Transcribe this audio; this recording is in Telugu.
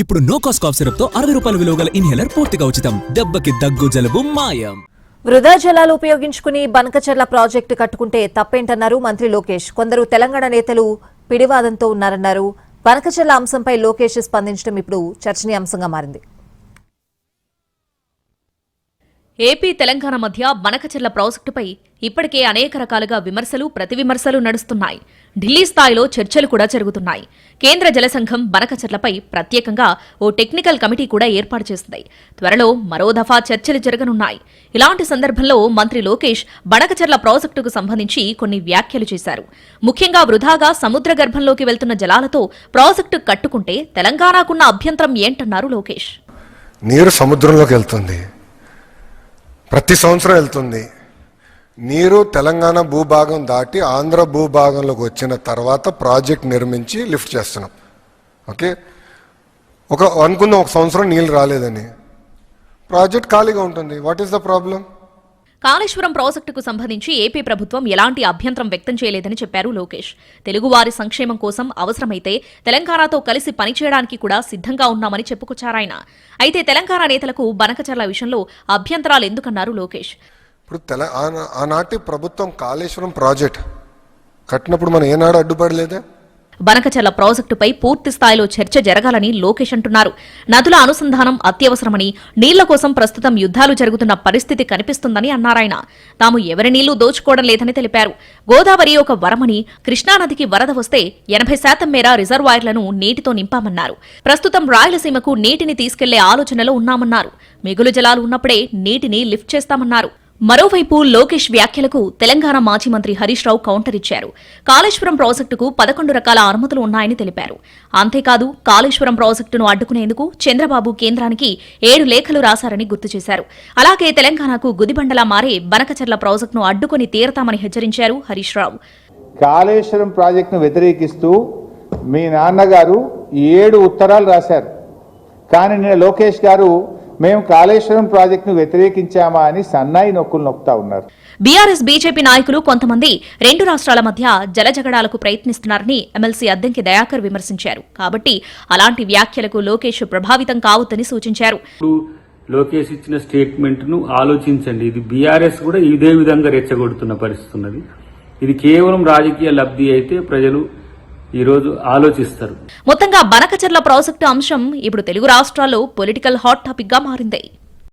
ఇప్పుడు నో కాస్ట్ కాఫ్ సిరప్ తో 60 రూపాయల విలువ గల ఇన్హేలర్ పూర్తిగా ఉచితం. దెబ్బకి దగ్గు జలుబు మాయం. వృధా జలాలు ఉపయోగించుకుని బనకచెర్ల ప్రాజెక్టు కట్టుకుంటే తప్పేంటన్నారు మంత్రి లోకేష్. కొందరు తెలంగాణ నేతలు పిడివాదంతో ఉన్నారన్నారు. బనకచెర్ల అంశంపై లోకేష్ స్పందించడం ఇప్పుడు చర్చనీయాంశంగా మారింది. ఏపీ తెలంగాణ మధ్య బనకచెర్ల ప్రాజెక్టుపై ఇప్పటికే అనేక రకాలుగా విమర్శలు ప్రతివిమర్శలు నడుస్తున్నాయి. ఢిల్లీ స్థాయిలో చర్చలు కూడా జరుగుతున్నాయి. కేంద్ర జలసంఘం బనకచెర్లపై ప్రత్యేకంగా ఓ టెక్నికల్ కమిటీ కూడా ఏర్పాటు చేసింది. త్వరలో మరో దఫా చర్చలు జరగనున్నాయి. ఇలాంటి సందర్భంలో మంత్రి లోకేష్ బనకచెర్ల ప్రాజెక్టుకు సంబంధించి కొన్ని వ్యాఖ్యలు చేశారు. ముఖ్యంగా వృధాగా సముద్ర గర్భంలోకి వెళ్తున్న జలాలతో ప్రాజెక్టు కట్టుకుంటే తెలంగాణకున్న అభ్యంతరం ఏంటన్నారు లోకేష్. నీరు సముద్రంలోకి వెళ్తుంది, ప్రతి సంవత్సరం వెళ్తుంది. నీరు తెలంగాణ భూభాగం దాటి ఆంధ్ర భూభాగంలోకి వచ్చిన తర్వాత ప్రాజెక్ట్ నిర్మించి లిఫ్ట్ చేస్తున్నాం. ఓకే, అనుకుందాం ఒక సంవత్సరం నీళ్ళు రాలేదని, ప్రాజెక్ట్ ఖాళీగా ఉంటుంది. What is the problem? Kaleshwaram ప్రాజెక్టుకు సంబంధించి ఏపీ ప్రభుత్వం ఎలాంటి అభ్యంతరం వ్యక్తం చేయలేదని చెప్పారు లోకేష్. తెలుగువారి సంక్షేమం కోసం అవసరమైతే తెలంగాణతో కలిసి పనిచేయడానికి కూడా సిద్ధంగా ఉన్నామని చెప్పుకొచ్చారాయన. అయితే తెలంగాణ నేతలకు బనకచెర్ల విషయంలో అభ్యంతరాలు ఎందుకన్నారు లోకేష్. ఇప్పుడు ఆనాటి ప్రభుత్వం కాళేశ్వరం ప్రాజెక్ట్ కట్టినప్పుడు మనం ఏనాడు అడ్డుపడలేదే. బనకచెర్ల ప్రాజెక్టుపై పూర్తి స్థాయిలో చర్చ జరగాలని లోకేష్ అంటున్నారు. నదుల అనుసంధానం అత్యవసరమని, నీళ్ల కోసం ప్రస్తుతం యుద్ధాలు జరుగుతున్న పరిస్థితి కనిపిస్తుందని అన్నారాయన. తాము ఎవరి నీళ్లు దోచుకోవడం లేదని తెలిపారు. గోదావరి ఒక వరమని, కృష్ణానదికి వరద వస్తే 80% మేర రిజర్వాయర్లను నీటితో నింపామన్నారు. ప్రస్తుతం రాయలసీమకు నీటిని తీసుకెళ్లే ఆలోచనలో ఉన్నామన్నారు. మిగులు జలాలు ఉన్నప్పుడే నీటిని లిఫ్ట్ చేస్తామన్నారు. మరోవైపు లోకేష్ వ్యాఖ్యలకు తెలంగాణ మాజీ మంత్రి హరీష్ రావు కౌంటర్ ఇచ్చారు. కాళేశ్వరం ప్రాజెక్టుకు 11 రకాల అనుమతులు ఉన్నాయని తెలిపారు. అంతేకాదు కాళేశ్వరం ప్రాజెక్టును అడ్డుకునేందుకు చంద్రబాబు కేంద్రానికి 7 లేఖలు రాశారని గుర్తు చేశారు. అలాగే తెలంగాణకు గుదిబండలా మారే బనకచెర్ల ప్రాజెక్టును అడ్డుకొని తీరతామని హెచ్చరించారు హరీష్ రావు. కాళేశ్వరం ప్రాజెక్టును వ్యతిరేకిస్తూ మీ నాన్నగారు 7 ఉత్తరాలు రాశారు. కానీ నిన్న లోకేష్ గారు మేము కాళేశ్వరం ప్రాజెక్టును వ్యతిరేకించామా అని సన్నాయి నొక్కులు నొక్కుతా ఉన్నారు. బీఆర్ఎస్ బీజేపీ నాయకులు కొంతమంది 2 రాష్ట్రాల మధ్య జలజగడాలకు ప్రయత్నిస్తున్నారని ఎమ్మెల్సీ అద్దంకి దయాకర్ విమర్శించారు. కాబట్టి అలాంటి వ్యాఖ్యలకు లోకేష్ ప్రభావితం కావద్దని సూచించారు. లోకేష్ ఇచ్చిన స్టేట్మెంట్ ను ఆలోచించండి. ఇది బీఆర్ఎస్ కూడా ఇదే విధంగా రెచ్చగొడుతున్న పరిస్థితి ఉన్నది. ఇది కేవలం రాజకీయ లబ్ధి అయితే ప్రజలు ఈరోజు ఆలోచిస్తారు. మొత్తంగా బనకచెర్ల ప్రాజెక్టు అంశం ఇప్పుడు తెలుగు రాష్ట్రాల్లో పొలిటికల్ హాట్ టాపిక్ గా మారింది.